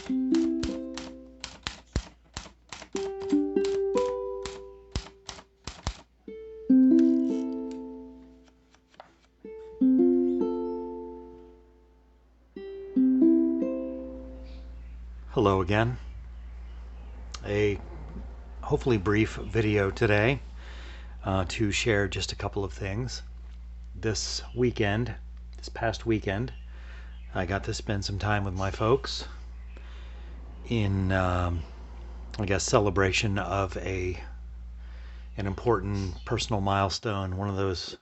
Hello again. A hopefully brief video today to share just a couple of things. This past weekend, I got to spend some time with my folks in, I guess, celebration of an important personal milestone, one of those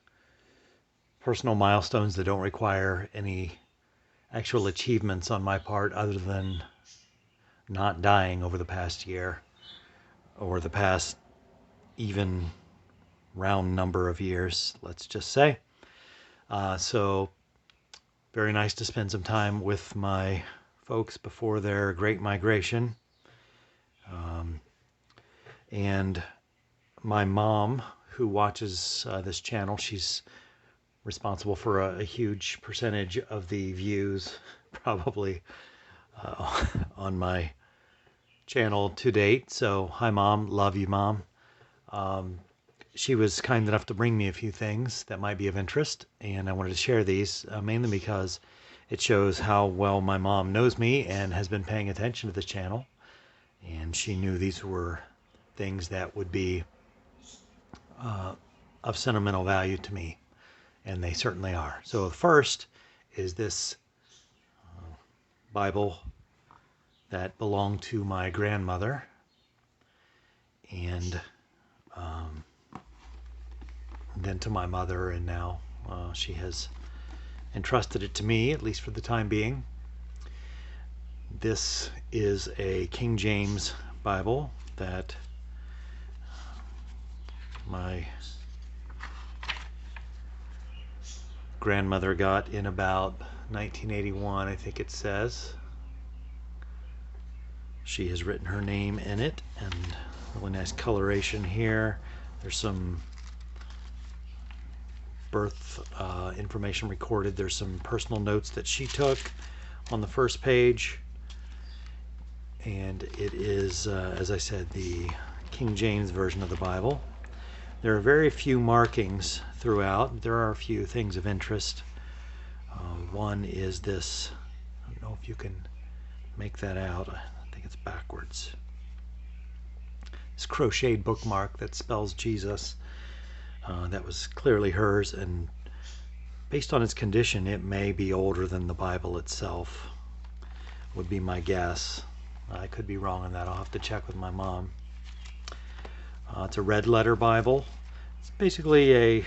personal milestones that don't require any actual achievements on my part other than not dying over the past year, or the past even round number of years, let's just say. So very nice to spend some time with my folks before their great migration. And my mom, who watches this channel, she's responsible for a huge percentage of the views probably on my channel to date. So hi Mom, love you Mom. She was kind enough to bring me a few things that might be of interest, and I wanted to share these mainly because it shows how well my mom knows me and has been paying attention to this channel, and she knew these were things that would be of sentimental value to me, and they certainly are. So the first is this Bible that belonged to my grandmother, and then to my mother, and now she has entrusted it to me, at least for the time being. This is a King James Bible that my grandmother got in about 1981, I think it says. She has written her name in it, and really nice coloration here. There's some birth information recorded. There's some personal notes that she took on the first page, and it is, as I said, the King James Version of the Bible. There are very few markings throughout. There are a few things of interest. One is this, I don't know if you can make that out, I think it's backwards. This crocheted bookmark that spells Jesus. That was clearly hers, and based on its condition, it may be older than the Bible itself, would be my guess. I could be wrong on that. I'll have to check with my mom. It's a red letter Bible. It's basically it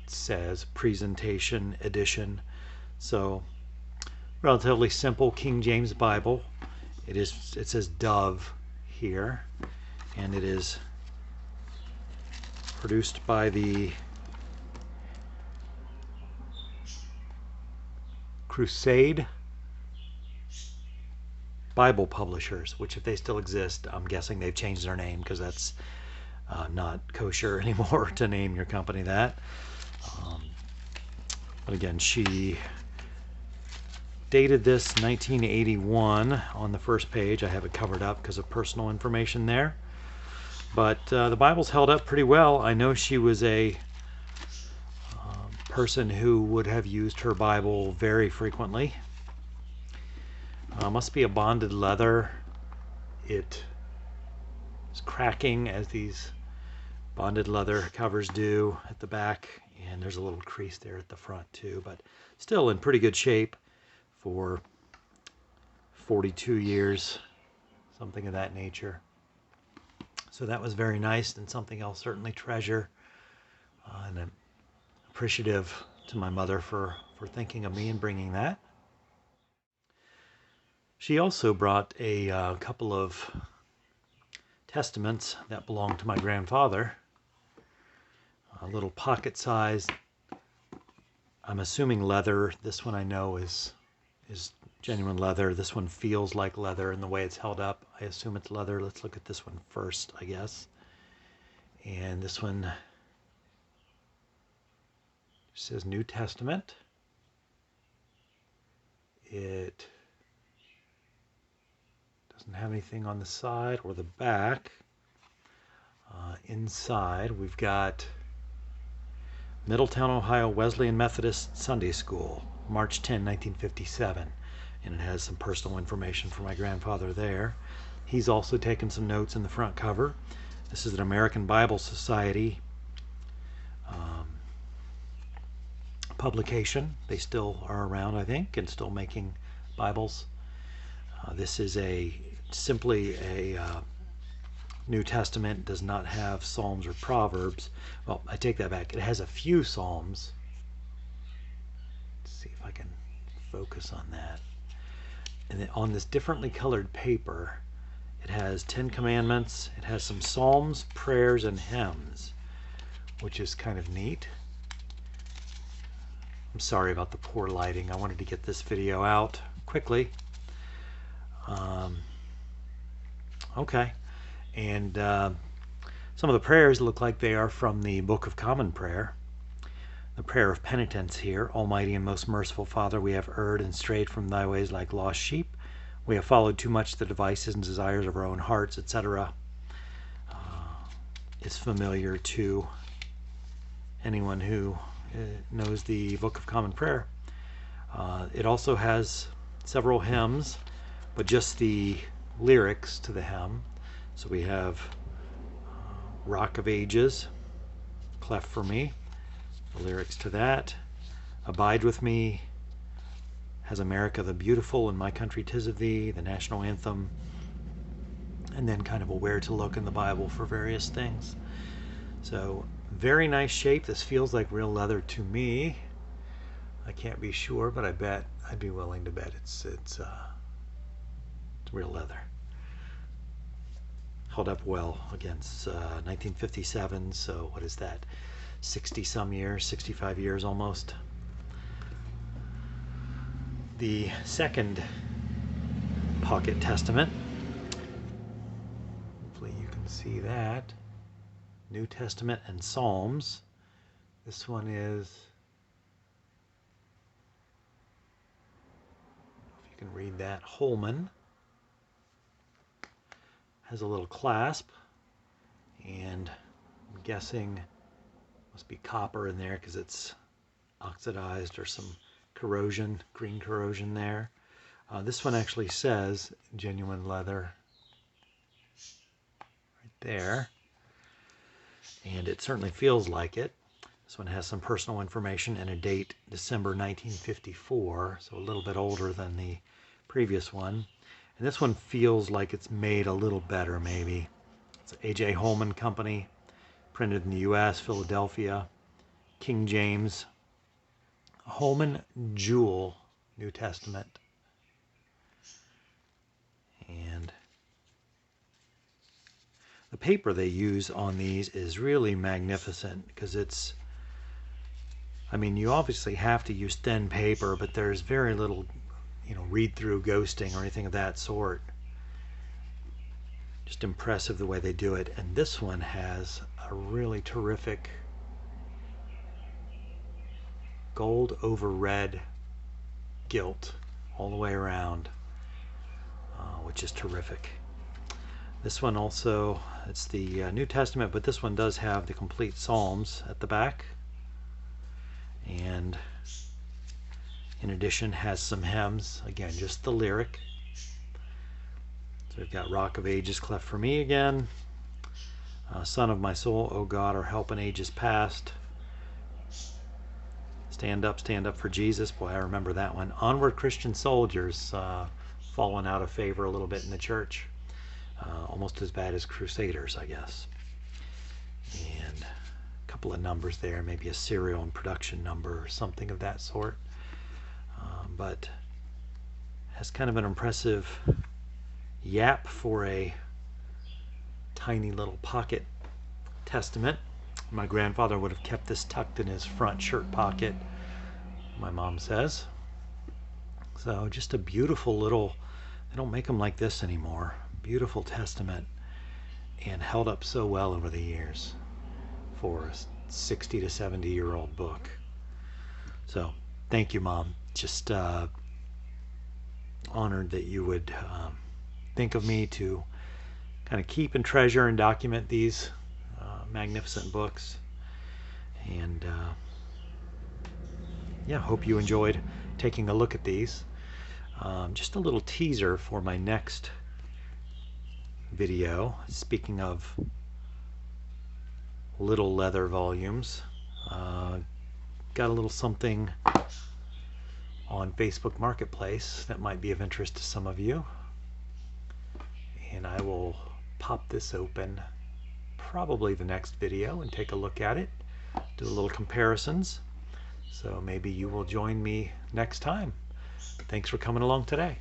says presentation edition. So relatively simple King James Bible. It says Dove here, and it is produced by the Crusade Bible Publishers, which, if they still exist, I'm guessing they've changed their name, because that's not kosher anymore to name your company that. But again, she dated this 1981 on the first page. I have it covered up because of personal information there. But the Bible's held up pretty well. I know she was a person who would have used her Bible very frequently. Must be a bonded leather. It is cracking, as these bonded leather covers do, at the back, and there's a little crease there at the front too, but still in pretty good shape for 42 years, something of that nature. So that was very nice, and something I'll certainly treasure, and I'm appreciative to my mother for thinking of me and bringing that. She also brought a couple of testaments that belonged to my grandfather, a little pocket-sized, I'm assuming leather. This one I know is genuine leather. This one feels like leather in the way it's held up. I assume it's leather. Let's look at this one first, I guess. And this one says New Testament. it doesn't have anything on the side or the back. Inside, we've got Middletown, Ohio Wesleyan Methodist Sunday School, March 10, 1957. And it has some personal information for my grandfather there. He's also taken some notes in the front cover. This is an American Bible Society publication. They still are around, I think, and still making Bibles. This is simply a New Testament. Does not have Psalms or Proverbs. Well, I take that back. It has a few Psalms. Let's see if I can focus on that. And then on this differently colored paper, it has 10 Commandments. It has some Psalms, prayers, and hymns, which is kind of neat. I'm sorry about the poor lighting. I wanted to get this video out quickly. Okay. And some of the prayers look like they are from the Book of Common Prayer. The prayer of penitence here. Almighty and most merciful Father, we have erred and strayed from thy ways like lost sheep. We have followed too much the devices and desires of our own hearts, etc. Is familiar to anyone who knows the Book of Common Prayer. It also has several hymns, but just the lyrics to the hymn. So we have Rock of Ages, Cleft for Me, the lyrics to that. Abide with Me, has America the Beautiful, and My Country 'Tis of Thee, the national anthem, and then kind of a where to look in the Bible for various things. So very nice shape. This feels like real leather to me. I can't be sure, but I'd be willing to bet it's real leather. Held up well against 1957, so what is that? 60 some years, 65 years almost. The second pocket testament. Hopefully you can see that. New Testament and Psalms. This one is, if you can read that, Holman. Has a little clasp, and I'm guessing must be copper in there because it's oxidized or some corrosion, green corrosion there. This one actually says genuine leather right there. And it certainly feels like it. This one has some personal information and a date, December 1954, so a little bit older than the previous one. And this one feels like it's made a little better, maybe. It's A.J. Holman Company, printed in the U.S., Philadelphia, King James, Holman Jewel, New Testament. And the paper they use on these is really magnificent because it's, I mean, you obviously have to use thin paper, but there's very little, read-through ghosting or anything of that sort. Just impressive the way they do it. And this one has a really terrific gold over red gilt all the way around, which is terrific. This one also, it's the New Testament, but this one does have the complete Psalms at the back. And in addition has some hymns, again, just the lyric. So we've got Rock of Ages, Cleft for Me again. Son of my soul, O God, our help in ages past. Stand up for Jesus. Boy, I remember that one. Onward Christian Soldiers, fallen out of favor a little bit in the church. Almost as bad as Crusaders, I guess. And a couple of numbers there, maybe a serial and production number or something of that sort. But has kind of an impressive yap for a tiny little pocket testament. My grandfather would have kept this tucked in his front shirt pocket, my mom says. So just a beautiful little, they don't make them like this anymore. Beautiful testament, and held up so well over the years for a 60 to 70-year-old book. So thank you, Mom. Just honored that you would think of me to kind of keep and treasure and document these magnificent books. And yeah, hope you enjoyed taking a look at these. Just a little teaser for my next video. Speaking of little leather volumes, got a little something on Facebook Marketplace that might be of interest to some of you. And I will pop this open probably the next video and take a look at it, do a little comparisons. So maybe you will join me next time. Thanks for coming along today.